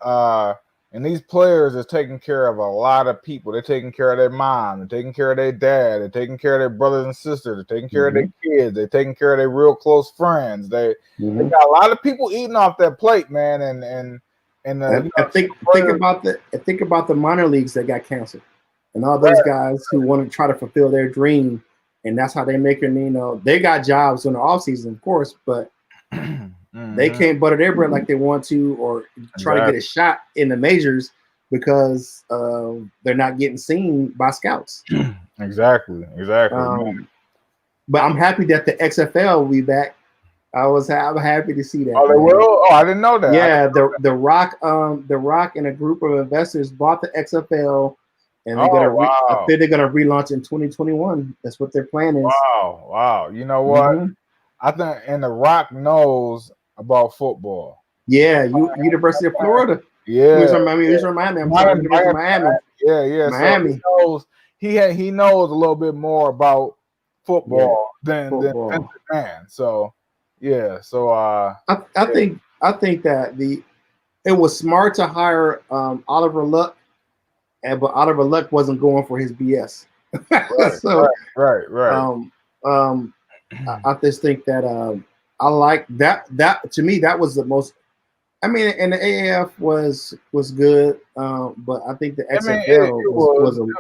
S1: And these players are taking care of a lot of people. They're taking care of their mom. They're taking care of their dad. They're taking care of their brothers and sisters. They're taking care of their kids. They're taking care of their real close friends. They got a lot of people eating off that plate, man. And
S2: think about the minor leagues that got canceled, and all those guys who want to try to fulfill their dream, and that's how they make it. You know, they got jobs in the off season, of course, but they can't butter their bread like they want to, or try to get a shot in the majors because they're not getting seen by scouts.
S1: Exactly.
S2: But I'm happy that the XFL will be back. I'm happy to see that.
S1: Oh, they will? Oh, I didn't know that.
S2: Yeah, the Rock and a group of investors bought the XFL, and they're gonna relaunch in 2021. That's what their plan is.
S1: Wow. You know what? I think The Rock knows about football.
S2: Yeah, University of Florida.
S1: Yeah,
S2: he's from Miami. I'm sorry, University of Miami.
S1: Yeah.
S2: Miami.
S1: So he knows a little bit more about football than Vince McMahon. So yeah. So I
S2: think that it was smart to hire Oliver Luck, but Oliver Luck wasn't going for his BS.
S1: Right.
S2: I just think that I like that. That to me, that was the most. I mean, and the AAF was good, but I think the XFL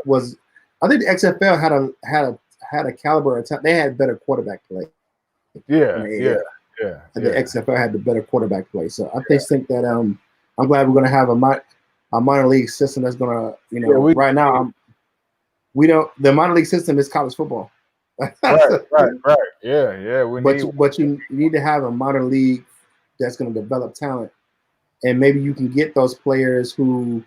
S2: was. I think the XFL had a caliber. They had better quarterback play.
S1: Yeah.
S2: And the XFL had the better quarterback play. So I just think that I'm glad we're going to have a minor league system that's going to right now the minor league system is college football.
S1: Right. Yeah.
S2: But you need to have a minor league that's going to develop talent, and maybe you can get those players who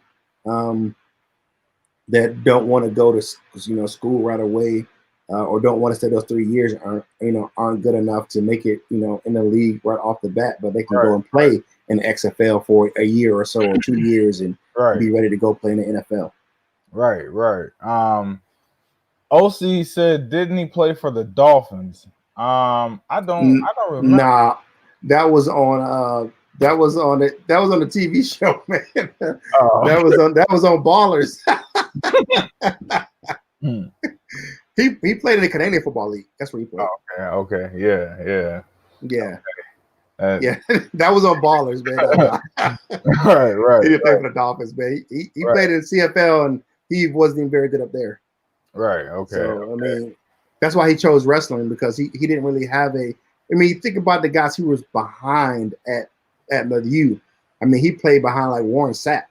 S2: that don't want to go to school right away, or don't want to stay those 3 years aren't good enough to make it in the league right off the bat, but they can go and play in the XFL for a year or so or 2 years and be ready to go play in the NFL.
S1: Right. OC said, didn't he play for the Dolphins? I don't remember.
S2: Nah, that was on the TV show, man. That was on Ballers. He played in the Canadian Football League. That's where he played.
S1: Okay. Yeah.
S2: Yeah, that was on Ballers, man.
S1: Right.
S2: He didn't play for the Dolphins, man. He played in the CFL, and he wasn't even very good up there.
S1: Right. Okay.
S2: So, I mean, that's why he chose wrestling, because he didn't really have a. I mean, think about the guys he was behind at Mizzou. I mean, he played behind like Warren Sapp.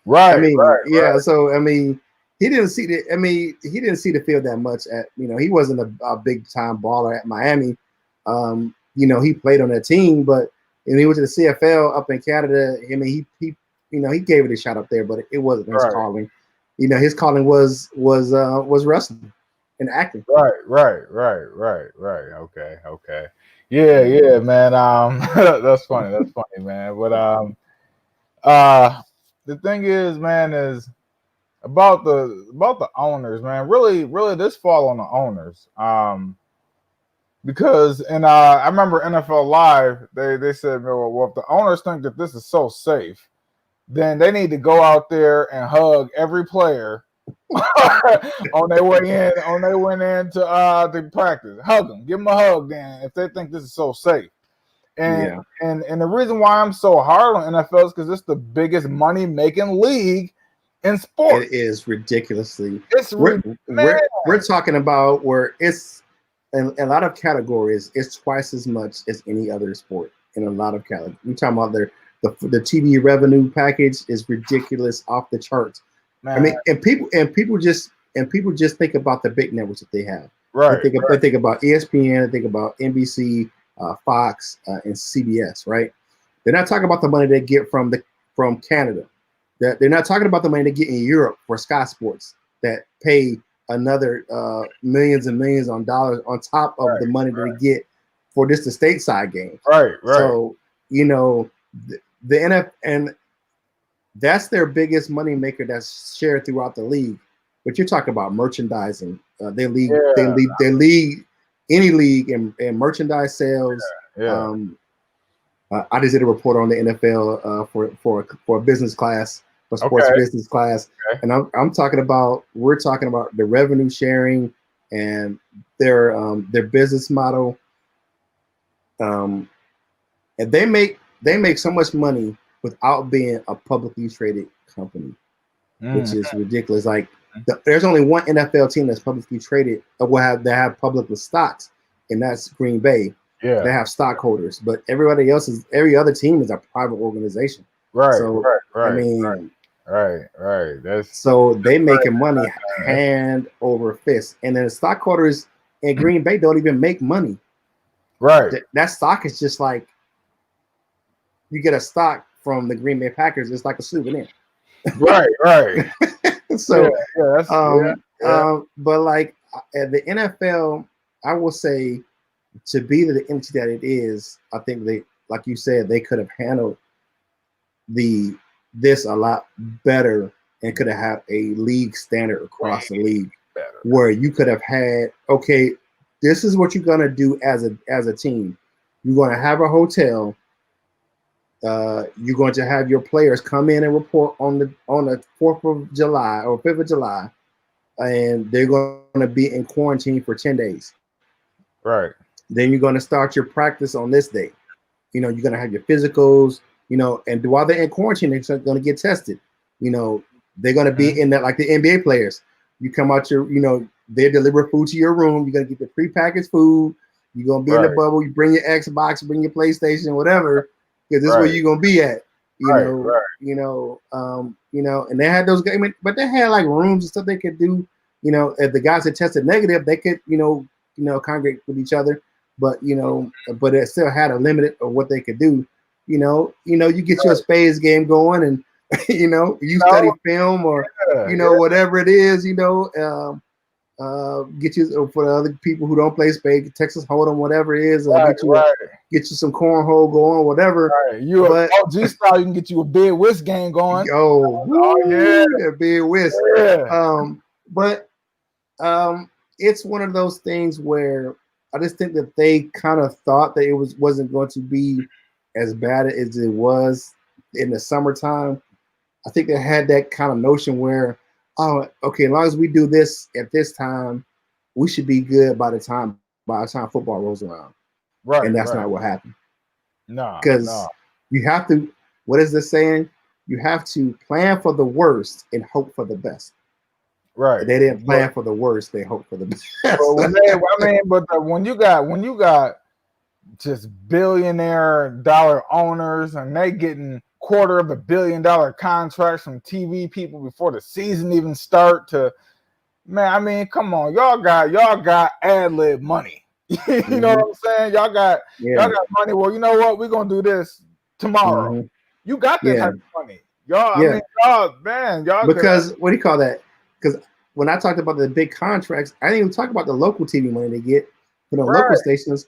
S1: Right.
S2: I mean,
S1: right.
S2: So I mean, he didn't see the field that much at. He wasn't a big time baller at Miami. He played on that team, but when he went to the CFL up in Canada, I mean, he gave it a shot up there, but it wasn't his calling. His calling was wrestling and acting.
S1: Right. Okay. Yeah, man. That's funny, man. But the thing is, man, is about the owners, man. Really, this fall on the owners. Because I remember NFL Live, they said, well, if the owners think that this is so safe, then they need to go out there and hug every player on their way in to practice. Hug them, give them a hug. Then, if they think this is so safe, and the reason why I'm so hard on NFL is because it's the biggest money making league in sports.
S2: It is ridiculously. We're talking about where it's in a lot of categories. It's twice as much as any other sport in a lot of categories. We're talking about the TV revenue package is ridiculous, off the charts. Man. I mean, and people just think about the big networks that they have.
S1: Right.
S2: They think about ESPN, they think about NBC, Fox, and CBS. Right. They're not talking about the money they get from Canada. That they're not talking about the money they get in Europe for Sky Sports that pay another millions and millions on dollars on top of the money that they get for just the stateside games.
S1: Right.
S2: So the NFL, and that's their biggest money maker that's shared throughout the league. But you're talking about merchandising. They lead any league in merchandise sales. I just did a report on the NFL for a business class, for sports business class, and we're talking about the revenue sharing and their business model. And they make so much money without being a publicly traded company, which is ridiculous. Like there's only one NFL team that's publicly traded that have public stocks, and that's Green Bay.
S1: Yeah,
S2: they have stockholders, but every other team is a private organization.
S1: Right.
S2: So
S1: right.
S2: I mean,
S1: right. That's
S2: so they making money hand over fist, and then the stockholders in Green Bay don't even make money.
S1: Right.
S2: That stock is just like you get a stock from the Green Bay Packers. It's like a souvenir.
S1: Right.
S2: So but like at the NFL, I will say, to be the entity that it is, I think they, like you said, they could have handled this a lot better and could have had a league standard across the league where you could have had, okay, this is what you're gonna do as a team. You're gonna have a hotel. You're going to have your players come in and report on the 4th of July or 5th of July, and they're going to be in quarantine for 10 days.
S1: Right.
S2: Then you're going to start your practice on this day. You're going to have your physicals, and while they're in quarantine, they're going to get tested. They're going to be in that, like the NBA players. You come out they deliver food to your room. You're going to get the prepackaged food. You're going to be in the bubble. You bring your Xbox, bring your PlayStation, whatever, because this is where you're going to be at. And they had those guys, but they had like rooms and stuff they could do. If the guys that tested negative, they could, congregate with each other. But but it still had a limit of what they could do. You get your Spades game going, and you study film or whatever it is. Get you for the other people who don't play Spades, Texas Hold'em, whatever it is. Get you some cornhole going, whatever.
S1: Right. You OG style, you can get you a big whist game going.
S2: Big whist.
S1: Yeah.
S2: But it's one of those things where I just think that they kind of thought that it wasn't going to be as bad as it was in the summertime. I think they had that kind of notion where, oh, okay, as long as we do this at this time, we should be good by the time football rolls around.
S1: Right.
S2: And that's not what happened.
S1: No.
S2: Because you have to, what is this saying? You have to plan for the worst and hope for the best.
S1: Right.
S2: They didn't plan for the worst; they hoped for the best.
S1: When you got just billionaire dollar owners and they getting $250 million contracts from TV people before the season even start, come on, y'all got ad lib money. You know what I'm saying? Y'all got money. Well, you know what? We're gonna do this tomorrow. Mm-hmm. You got that type of money, y'all.
S2: Because what do you call that? Because when I talked about the big contracts, I didn't even talk about the local TV money they get from the local stations,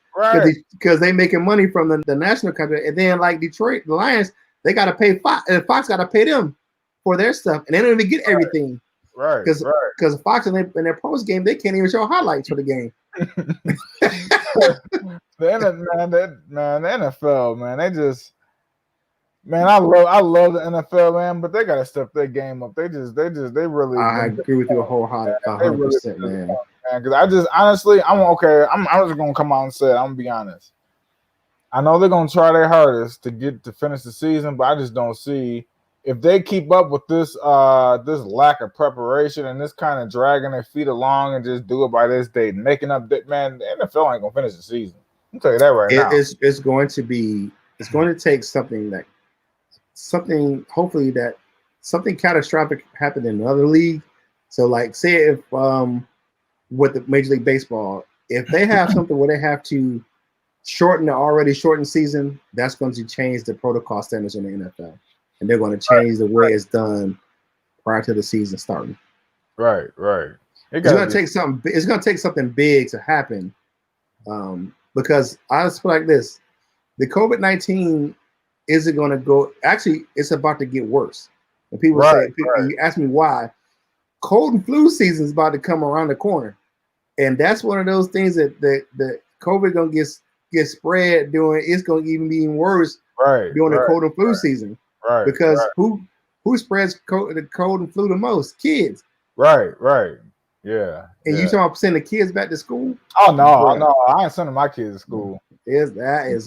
S2: because they making money from the national contract. And then like Detroit, the Lions, they got to pay Fox, and Fox got to pay them for their stuff, and they don't even get everything.
S1: Right.
S2: Because Fox in their post game, they can't even show highlights for the game.
S1: The NFL, man, they just. Man, I love the NFL, man, but they gotta step their game up. They really.
S2: I agree with you 100%, man.
S1: Because I just honestly, I'm just gonna come out and say it. I'm gonna be honest. I know they're gonna try their hardest to finish the season, but I just don't see if they keep up with this this lack of preparation and this kind of dragging their feet along and just do it by this date and making up that, man, the NFL ain't gonna finish the season. I'm tell you that right now.
S2: It's going to take hopefully that something catastrophic happened in another league. So like say if with the Major League Baseball, if they have something where they have to shorten the already shortened season, that's going to change the protocol standards in the NFL. and they're going to change the way it's done prior to the season starting.
S1: Right.
S2: It's going to take something. It's going to take something big to happen, because I just feel like this: the COVID-19 isn't going to go. Actually, it's about to get worse. And people say, you ask me why. Cold and flu season is about to come around the corner, and that's one of those things that the COVID gonna get spread during. It's gonna even be even worse during the cold and flu season, because who spreads the cold and flu the most? Kids.
S1: Right. Yeah.
S2: And you talking about sending the kids back to school?
S1: Oh no, I ain't sending my kids to school.
S2: It's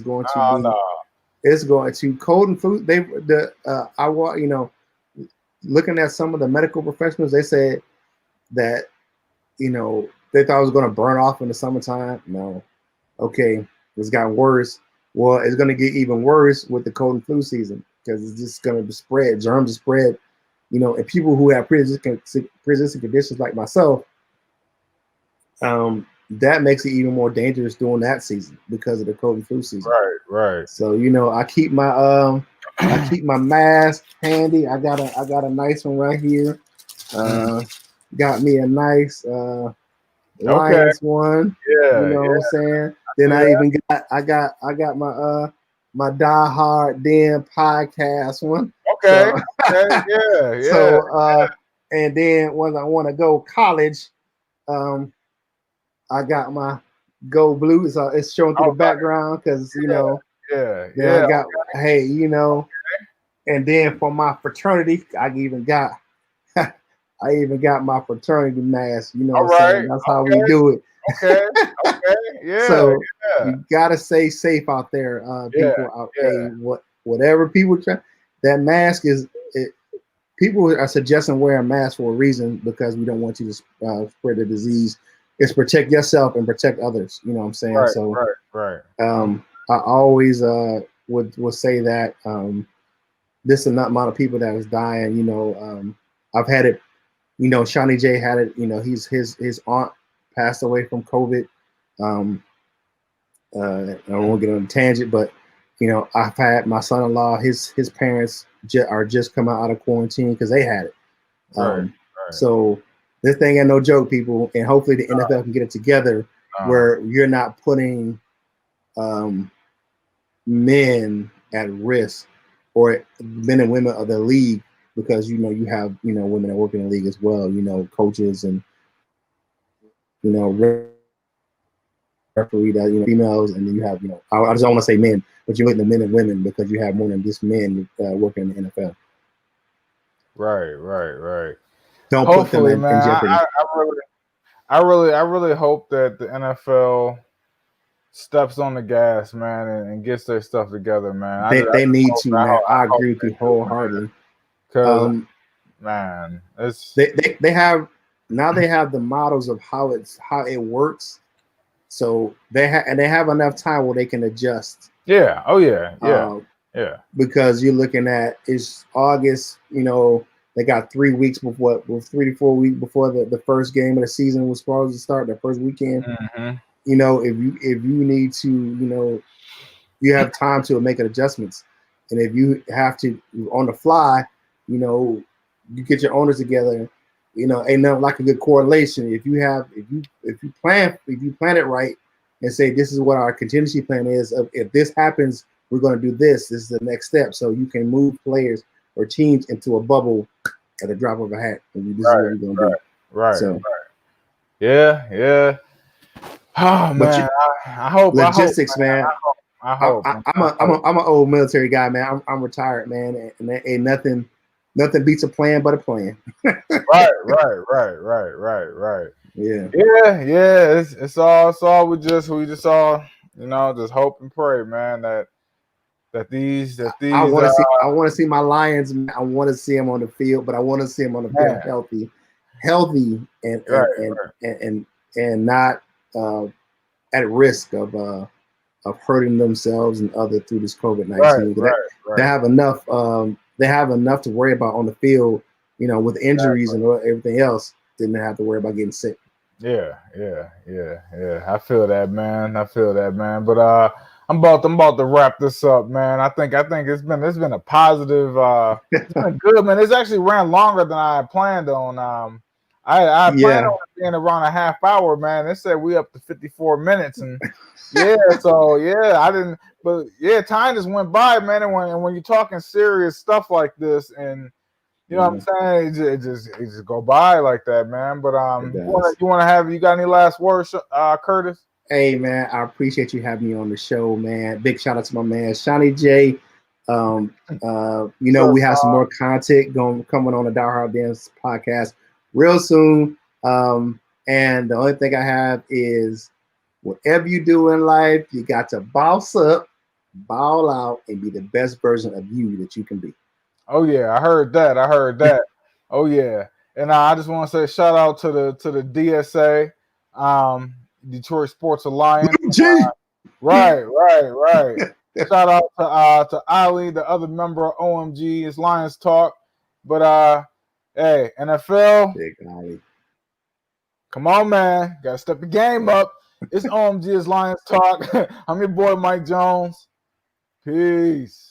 S2: going to cold and flu. Looking at some of the medical professionals, they said that, they thought it was going to burn off in the summertime. No. Okay. It's gotten worse. Well, it's going to get even worse with the cold and flu season, because it's just going to spread. Germs are spread, and people who have pre-existing conditions like myself, that makes it even more dangerous during that season because of the cold and flu season.
S1: Right.
S2: So, I keep my mask handy. I got a nice one right here. Got me a nice Lions one.
S1: Yeah.
S2: What I'm saying? Then I got my Die Hard Den podcast one.
S1: Okay.
S2: Yeah. So and then when I want to go college, I got my Go Blue. So it's showing through the background because I got and then for my fraternity, I even got my fraternity mask. What I'm saying? That's how we do it.
S1: Okay. Yeah.
S2: So you gotta stay safe out there, people out there. Whatever people try, that mask is. People are suggesting wearing masks for a reason, because we don't want you to spread the disease. It's protect yourself and protect others. You know what I'm saying?
S1: Right.
S2: I always would say that this is the amount of people that is dying. I've had it. Shawnee J had it. His aunt passed away from COVID. I don't want to get on a tangent, but I've had my son-in-law. His parents are just coming out of quarantine because they had it. Right. So this thing ain't no joke, people, and hopefully the NFL can get it together where you're not putting men at risk, or men and women of the league, because you have women that work in the league as well, coaches and referee that females, and then you have I just don't want to say men, but you look at the men and women, because you have more than just men working in the NFL.
S1: Right.
S2: Don't hopefully, put them in jeopardy.
S1: I really hope that the NFL steps on the gas, man, and gets their stuff together, man.
S2: They need to, man. I agree with you wholeheartedly.
S1: Because man, it's
S2: they have the models of how it works, so they have enough time where they can adjust.
S1: Yeah. Oh yeah. Yeah.
S2: Because you're looking at, it's August. They got 3 weeks before 3 to 4 weeks before the first game of the season was supposed to start, the first weekend.
S1: Mm-hmm.
S2: If you need to, you have time to make adjustments, and if you have to on the fly, you get your owners together. Ain't nothing like a good correlation. If you plan it right and say, this is what our contingency plan is. If this happens, we're going to do this. This is the next step. So you can move players or teams into a bubble at the drop of a hat. And this is what we're going to do.
S1: Right.
S2: So,
S1: yeah. Oh man, I hope
S2: logistics, man.
S1: I hope.
S2: I'm an old military guy, man. I'm retired, man, and there ain't nothing beats a plan but a plan.
S1: Right.
S2: Yeah.
S1: It's all we just all just hope and pray, man, that these
S2: I want to see my Lions. I want to see them on the field, but I want to see them on the field healthy and not at risk of hurting themselves and others through this COVID-19.
S1: Right.
S2: They have enough. They have enough to worry about on the field, with injuries and everything else. Didn't have to worry about getting sick.
S1: Yeah. I feel that, man. But I'm about to wrap this up, man. I think it's been a positive. It's been good, man. It's actually ran longer than I had planned on. I planned
S2: Yeah.
S1: on it being around a half hour, man. They said we up to 54 minutes, and yeah, so yeah, I didn't, but yeah, time just went by, man. And when you're talking serious stuff like this, and you know what
S2: Mhm.
S1: I'm saying, it just go by like that, man. But
S2: It does.
S1: you got any last words, Curtis?
S2: Hey man, I appreciate you having me on the show, man. Big shout out to my man Shawnee J.
S1: Sir,
S2: We have some more content coming on the Die Hard Dance podcast real soon. And the only thing I have is whatever you do in life, you got to boss up, ball out, and be the best version of you that you can be.
S1: oh yeah, I heard that. I heard that. Oh yeah, and I just want to say shout out to the DSA, Detroit Sports Alliance.
S2: G.
S1: Right. Shout out to Ali, the other member of OMG, it's Lions Talk. But hey, NFL,
S2: Big Ollie.
S1: come on, man, gotta step the game up. It's OMG, it's Lions Talk. I'm your boy Mike Jones. Peace.